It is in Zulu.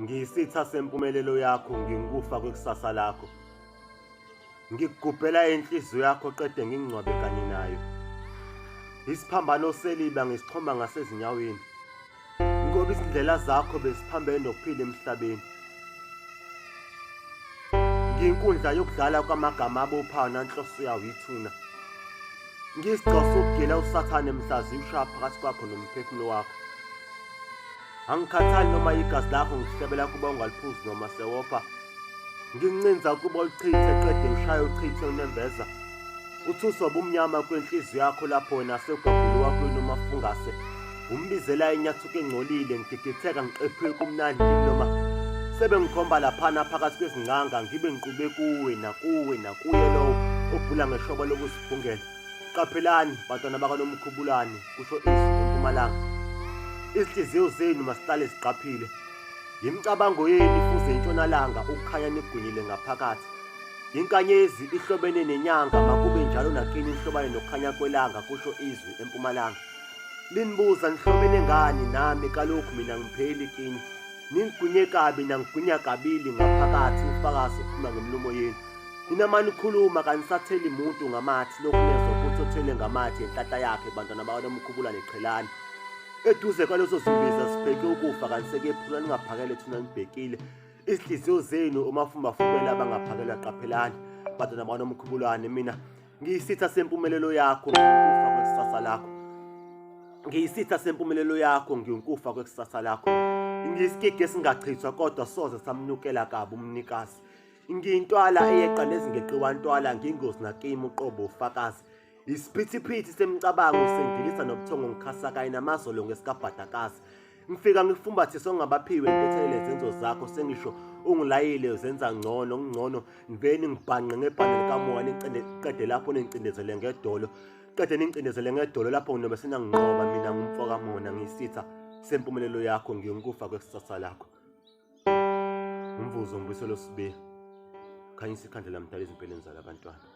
Ngiyisitha sempumelelo yakho, ngikufa kwekusasa lakho. Ngikugubhela inhliziyo yakho qede ngingcwabe kanye nayo. Isiphambano seliba ngisixhoma ngasezinyaweni. Ngoba izindlela zakho beziphambene nokuphila emhlabeni. Ngiyinkundla yokudlala kwamagama abophayo nanhloso yawo ithuna. Ngiyisigcawu sokugila usathane mhlazi ushaya phakathi kwakho nomphefumulo wakho. Angikhathali noma igazi lakho ngihlebela kuba ungaliphuzi noma sewopha. Ngincinza kuba ulichithe qede ngishaya uchithe unembeza. Uthuso bumnyama kwenhliziyo yakho lapho wena segwagula wakho noma fungase. Umbizela inyathuko engcolile ngigigitheka ngiqephile kumnandi noma sebe ngikhomba laphana phakathi kwezingqanga ngibe ngiqube kuwe nakuye lo obhula ngeshobo lokuzifungela. Qaphelani bantwana bakaNomkhubulane kusho izwi eMpumalanga. Izinhliziyo zenu masihlale ziqaphile. Imicabango yenu ifuze intshonalanga ukukhanya nigwinyile ngaphakathi. Inkanyezi ihlobene nenyanga makube njalo nakini ihlobane nokukhanya kwelanga kusho izwi eMpumalanga. Linibuza nihlobene ngani nami kalokhu mina ngipheli kini. Ningigwinye kabi nangigwinya kabili ngaphakathi ufakazi uphuma ngemlomo yenu. Ninamani ukhuluma kanisatheli umuntu ngamathi lokhu nezwe futhi othele ngamathi enhlahla yakhe bantwana bakaNomkhubulane qhelani. Eduze kwalezo zimbiza sibheke ukufa kaniseke ephula ningaphakele thina nibhekile. Izihliziyo zenu umafumbafubela abangaphakela qaphelani bantwana bakaNomkhubulane mina ngiyisitha sempumelelo yakho ngikufa kwekusasa lakho. Ngiyisitha sempumelelo yakho ngiyinkufa kwekusasa lakho. Ngiyisigige esingachithwa kodwa soze samnukela kabi umnikazi. Ngiyintwala eyeqa nezingeqiwa ntwala ngingozi nakimi uqobo ufakazi. Isiphithiphithi semicabango sengilisa nobuthongo ngikhasa kanye namazolo ngesikabhadakazi. Ngifika ngifumbathise ngabaphiwe intethelele zenzo zakho sengisho ungilayile uzenza ngcono ngiveni ngibhanqe ngebhande likamoya nicinde qede lapho ningcindezele ngedolo. Qede ningcindezele ngedolo lapho ninobe senanginqoba mina ngumfoka mona ngiyisitha sempumelelo yakho ngiyonkufa kwekusasa lakho. Umvuzo mbuyiselo sibe. Khanyisa ikhandlela mdala ezimpeleni zalabantwana.